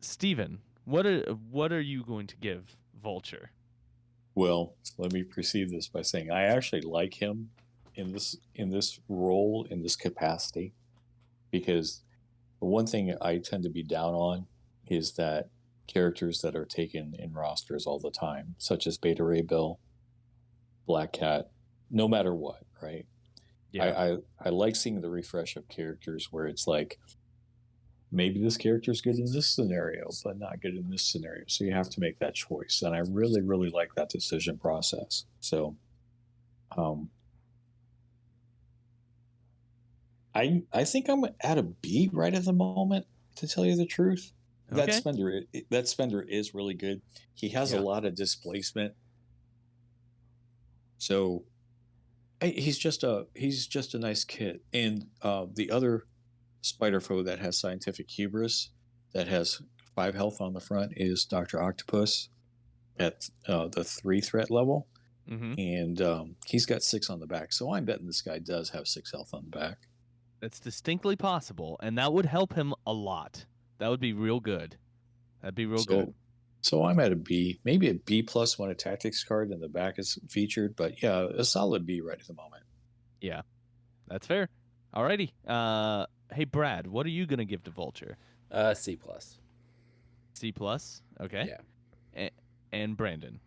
Steven, what are you going to give Vulture? Well, let me precede this by saying I actually like him in this role, in this capacity, because the one thing I tend to be down on is that characters that are taken in rosters all the time, such as Beta Ray Bill, Black Cat, no matter what, right? Yeah. I like seeing the refresh of characters where it's like, maybe this character is good in this scenario, but not good in this scenario. So you have to make that choice. And I really, really like that decision process. So I think I'm at a B right at the moment, to tell you the truth. Okay. That spender is really good. He has a lot of displacement. So he's just a nice kid. And the other Spider Foe that has scientific hubris, that has 5 health on the front, is Dr. Octopus at the 3 threat level. And he's got 6 on the back. So I'm betting this guy does have 6 health on the back. That's distinctly possible, and that would help him a lot. That would be real good. That'd be real good. So I'm at a B, maybe a B plus when a tactics card in the back is featured, but yeah, a solid B right at the moment. Yeah, that's fair. Alrighty. Hey Brad, what are you gonna give to Vulture? C plus. C plus. Okay. Yeah. And Brandon.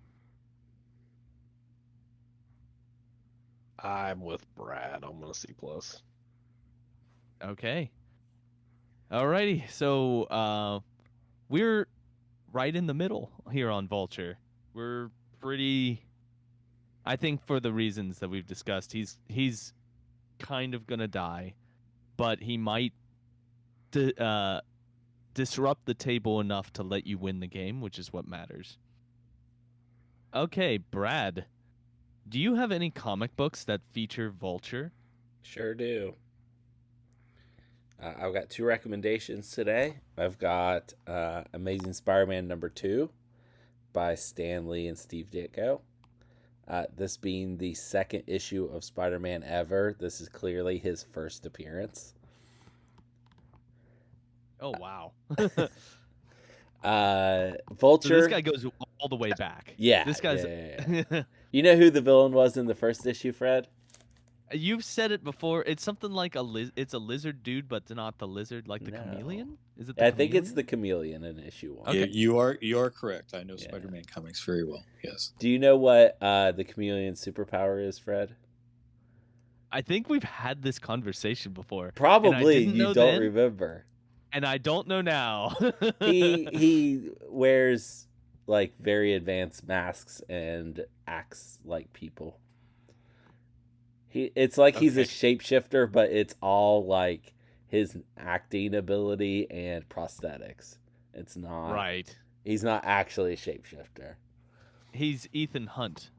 I'm with Brad. I'm gonna C plus. Okay. Alrighty. So we're right in the middle here on Vulture. We're pretty. I think for the reasons that we've discussed, he's kind of gonna die, but he might disrupt the table enough to let you win the game, which is what matters. Okay, Brad, do you have any comic books that feature Vulture? Sure do. I've got 2 recommendations today. I've got Amazing Spider-Man #2 by Stan Lee and Steve Ditko. This being the 2nd issue of Spider-Man ever, this is clearly his first appearance. Oh, wow. Vulture. So this guy goes all the way back. Yeah. This guy's. Yeah. You know who the villain was in the first issue, Fred? You've said it before. It's something like it's a lizard dude, but not the lizard, like the chameleon. Is it? I think it's the chameleon in issue 1. Okay. Yeah, you are correct. I know Spider-Man comics very well. Yes. Do you know what the chameleon's superpower is, Fred? I think we've had this conversation before. Probably you don't remember. And I don't know now. he wears like very advanced masks and acts like people. It's like he's a shapeshifter, but it's all like his acting ability and prosthetics. It's not right. He's not actually a shapeshifter. He's Ethan Hunt.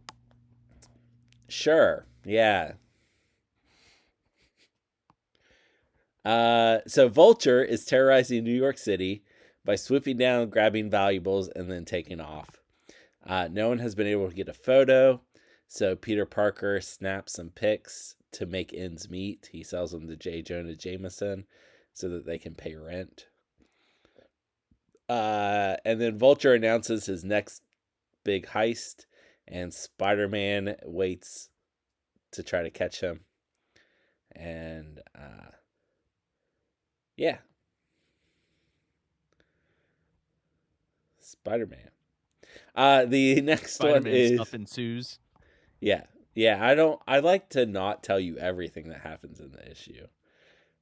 Sure. Yeah. So Vulture is terrorizing New York City by swooping down, grabbing valuables, and then taking off. No one has been able to get a photo, so Peter Parker snaps some pics to make ends meet. He sells them to J. Jonah Jameson so that they can pay rent. And then Vulture announces his next big heist, and Spider-Man waits to try to catch him. And yeah, Spider-Man. The next one Spider-Man is stuff ensues. yeah. I like to not tell you everything that happens in the issue,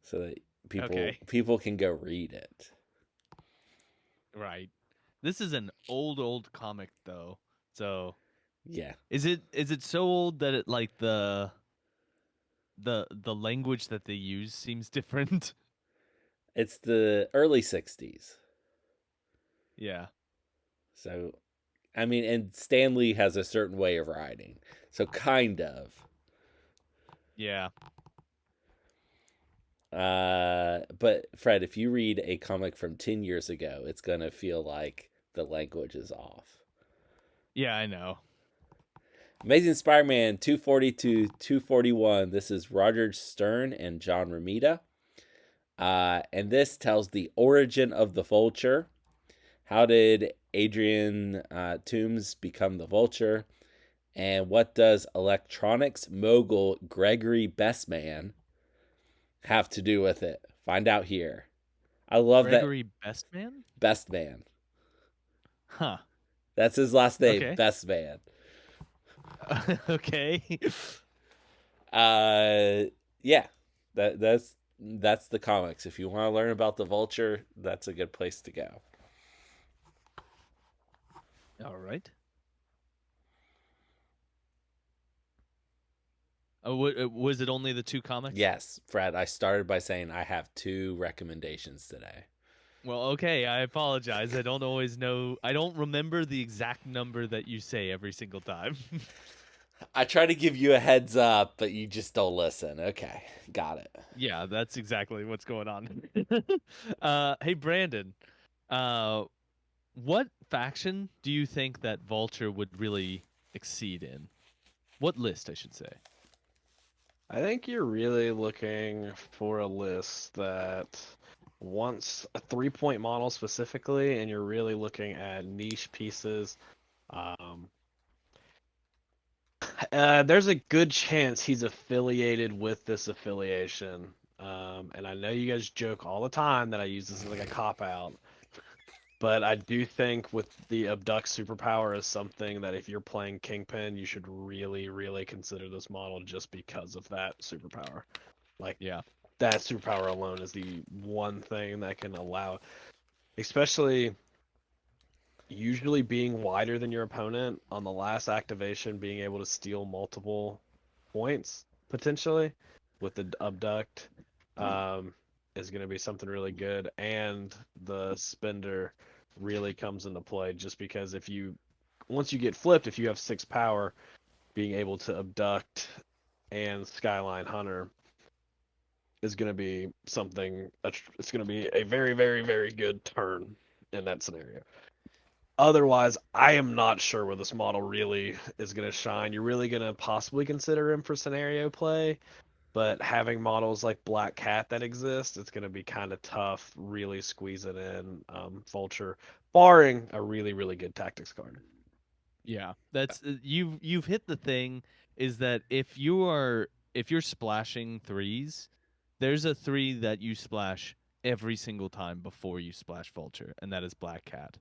so that people can go read it. Right. This is an old comic though. So Yeah. is it so old that it like the language that they use seems different? It's the early 60s. Yeah. So, I mean, and Stan Lee has a certain way of writing. So, kind of. Yeah. But, Fred, if you read a comic from 10 years ago, it's going to feel like the language is off. Yeah, I know. Amazing Spider-Man 240 to 241. This is Roger Stern and John Romita. And this tells the origin of the Vulture. How did Adrian Toomes become the Vulture? And what does electronics mogul Gregory Bestman have to do with it? Find out here. I love Gregory Bestman? Bestman. Huh. That's his last name, Okay. Bestman. Okay. Yeah. That's the comics. If you want to learn about the Vulture, that's a good place to go. All right. Oh, was it only the two comics? Yes, Fred, I started by saying I have 2 recommendations today. Well, okay, I apologize. I don't always know. I don't remember the exact number that you say every single time. I try to give you a heads up, but you just don't listen. Okay, got it. Yeah, that's exactly what's going on. Hey Brandon, what faction do you think that Vulture would really exceed in? What list, I should say? I think you're really looking for a list that wants a 3-point model specifically, and you're really looking at niche pieces. There's a good chance he's affiliated with this affiliation. And I know you guys joke all the time that I use this as like a cop out. But I do think with the abduct superpower is something that if you're playing Kingpin, you should really, really consider this model just because of that superpower. Like, Yeah. that superpower alone is the one thing that can allow, especially usually being wider than your opponent on the last activation, being able to steal multiple points potentially with the abduct is going to be something really good. And the spender really comes into play just because once you get flipped, if you have 6 power, being able to abduct and Skyline Hunter is going to be something. It's going to be a very, very, very good turn in that scenario. Otherwise, I am not sure where this model really is going to shine. You're really going to possibly consider him for scenario play, but having models like Black Cat that exist, it's going to be kind of tough really squeezing in Vulture, barring a really, really good tactics card. Yeah, that's you've hit the thing is that if you're splashing 3s, there's a 3 that you splash every single time before you splash Vulture, and that is Black Cat.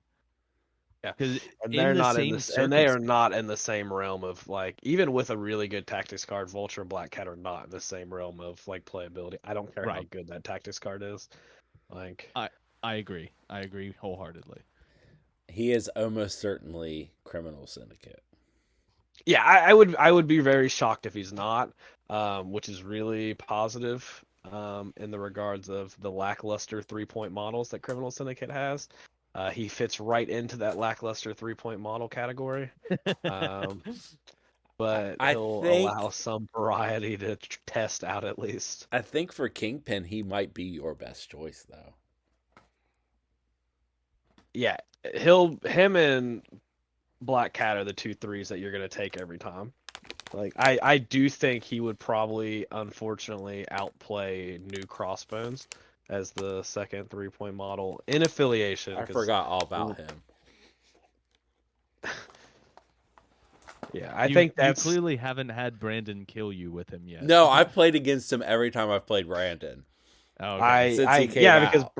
Yeah, Because and in the same and they are circumstance, not in the same realm of like even with a really good tactics card, Vulture and Black Cat are not in the same realm of like playability. I don't care how right? good that tactics card is. Like, I agree. I agree wholeheartedly. He is almost certainly Criminal Syndicate. yeah, I would be very shocked if he's not, which is really positive in the regards of the lackluster 3-point models that Criminal Syndicate has. He fits right into that lackluster 3-point model category. Um, but I he'll think allow some variety to test out at least. I think for Kingpin he might be your best choice though. Yeah, him and Black Cat are the 2 threes that you're gonna take every time. Like I do think he would probably unfortunately outplay New Crossbones as the second 3-point model in affiliation I because forgot all about him. yeah, I You think you that's clearly haven't had Brandon kill you with him yet. No, I've played against him every time I've played Brandon Oh, okay. since I he came yeah out.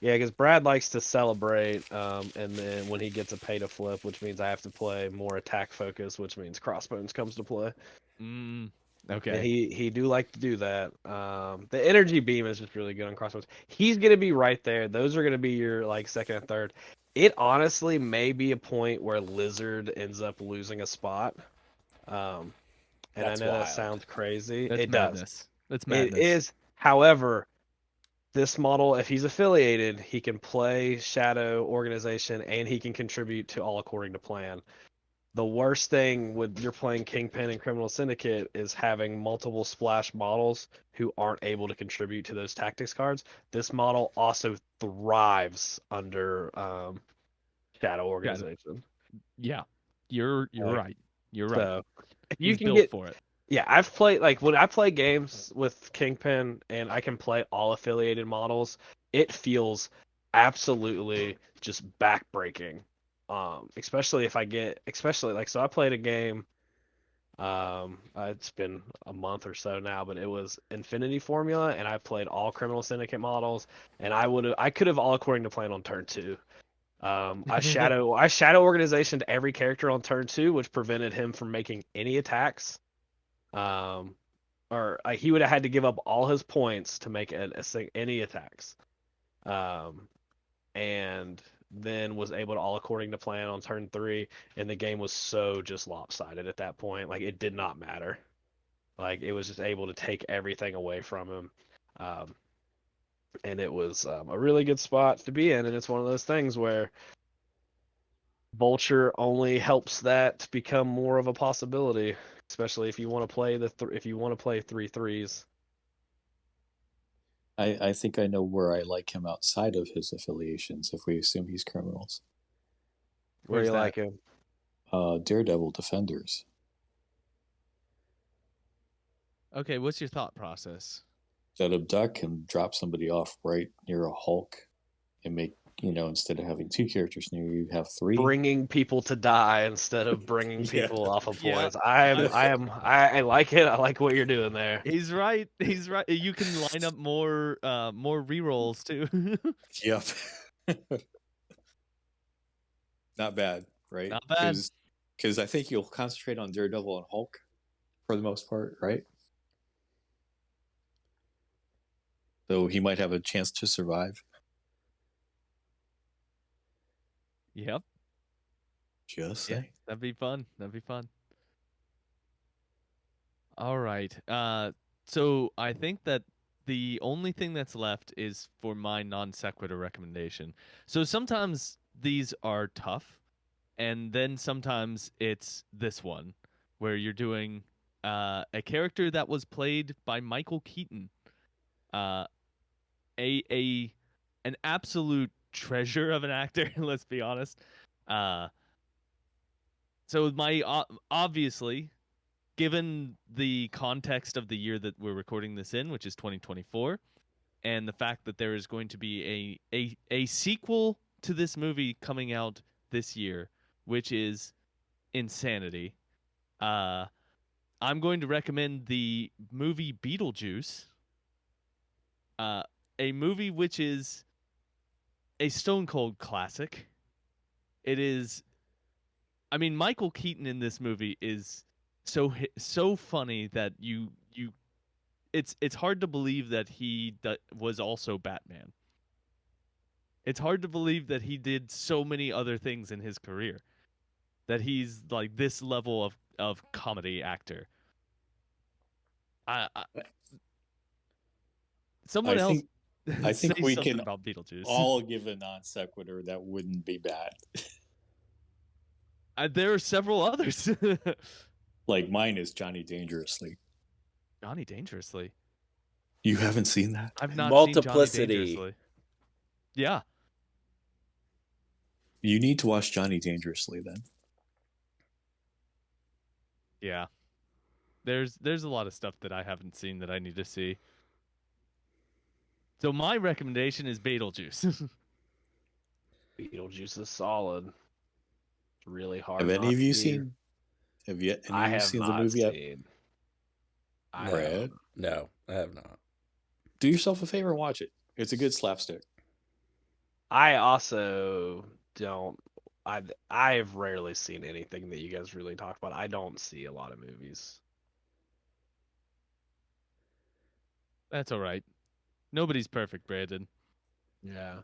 because Brad likes to celebrate, and then when he gets a pay to flip, which means I have to play more attack focus, which means Crossbones comes to play. Mm, And okay. he do like to do that. The energy beam is just really good on Crossbones. He's gonna be right there. Those are gonna be your like second and third. It honestly may be a point where Lizard ends up losing a spot. Um, and I That's know that wild. sounds crazy. That's It does. madness. That's It madness. is. However, this model, if he's affiliated, he can play Shadow Organization and he can contribute to All According to Plan. The worst thing when you're playing Kingpin and Criminal Syndicate is having multiple splash models who aren't able to contribute to those tactics cards. This model also thrives under Shadow Got it. Organization. Yeah. You're Like, right. You're right. so if you He's can built get for it. yeah, I've played like when I play games with Kingpin and I can play all affiliated models, it feels absolutely just backbreaking. Especially if I get especially like so I played a game it's been a month or so now, but it was Infinity Formula and I played all Criminal Syndicate models and I could have all according to plan on turn 2. I shadow organizationed every character on turn 2, which prevented him from making any attacks. Um, or he would have had to give up all his points to make any attacks. Um, and then was able to all according to plan on turn 3, and the game was so just lopsided at that point. Like it did not matter. Like it was just able to take everything away from him. Um, and it was a really good spot to be in, and it's one of those things where Vulture only helps that become more of a possibility, especially if you want to play if you want to play 3 threes. I think I know where I like him outside of his affiliations if we assume he's criminals. Where Where's you that? like him? Daredevil Defenders. Okay, what's your thought process? That abduct can drop somebody off right near a Hulk and make, instead of having 2 characters near you, have 3. Bringing people to die instead of bringing Yeah. people off of Yeah, points. I like it. I like what you're doing there. He's right. He's right. You can line up more rerolls too. Yep. Not bad, right? Not bad. Because I think you'll concentrate on Daredevil and Hulk for the most part, right? So he might have a chance to survive. Yep. Just Yeah, saying. that'd be fun. That'd be fun. All right. So I think that the only thing that's left is for my non sequitur recommendation. So sometimes these are tough, and then sometimes it's this one where you're doing a character that was played by Michael Keaton, uh, a an absolute treasure of an actor. Let's be honest. So obviously, given the context of the year that we're recording this in, which is 2024, and the fact that there is going to be a sequel to this movie coming out this year, which is Insanity, I'm going to recommend the movie Beetlejuice, a movie which is a stone cold classic. It is, I mean, Michael Keaton in this movie is so funny that it's hard to believe that he was also Batman. It's hard to believe that he did so many other things in his career. That he's like this level of comedy actor. I someone I else think I say think we something can about Beetlejuice. all give a non sequitur that wouldn't be bad. There are several others. Like mine is Johnny Dangerously. Johnny Dangerously. You haven't seen that? I've not seen Johnny Multiplicity. Dangerously. Yeah. You need to watch Johnny Dangerously then. Yeah. There's a lot of stuff that I haven't seen that I need to see. So my recommendation is Beetlejuice. Beetlejuice is solid. It's really hard. Have any not of you to. seen? Have you? Any I of you have seen the not movie yet? seen. I No. have. Brad, No, I have not. do yourself a favor and watch it. It's a good slapstick. I also don't. I've rarely seen anything that you guys really talk about. I don't see a lot of movies. That's all right. Nobody's perfect, Brandon. Yeah.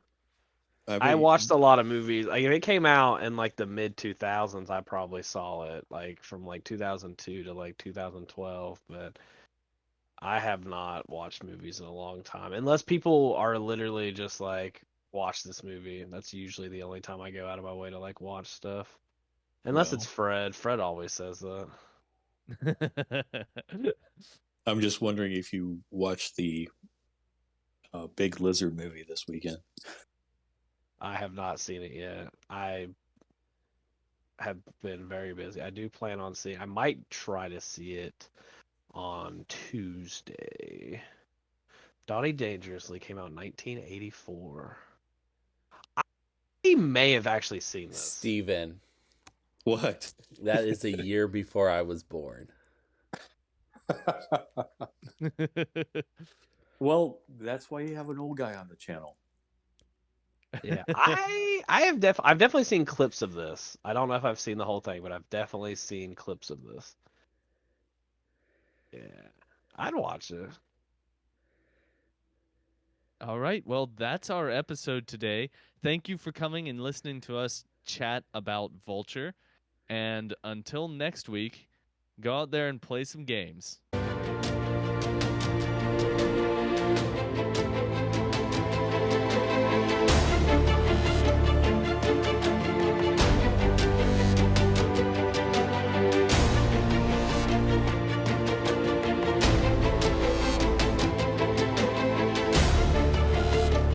I I mean, watched a lot of movies. Like if it came out in like the mid 2000s, I probably saw it like from like 2002 to like 2012, but I have not watched movies in a long time. Unless people are literally just like watch this movie. That's usually the only time I go out of my way to like watch stuff. Unless it's well, Fred. Fred always says that. I'm just wondering if you watched the Big Lizard movie this weekend. I have not seen it yet. I have been very busy. I do plan on seeing. I might try to see it on Tuesday. Donnie Dangerously came out in 1984. I may have actually seen this. Steven, What? that is a year before I was born. Well, that's why you have an old guy on the channel. Yeah, I've definitely seen clips of this. I don't know if I've seen the whole thing, but I've definitely seen clips of this. Yeah, I'd watch it. All right. Well, that's our episode today. Thank you for coming and listening to us chat about Vulture. And until next week, go out there and play some games.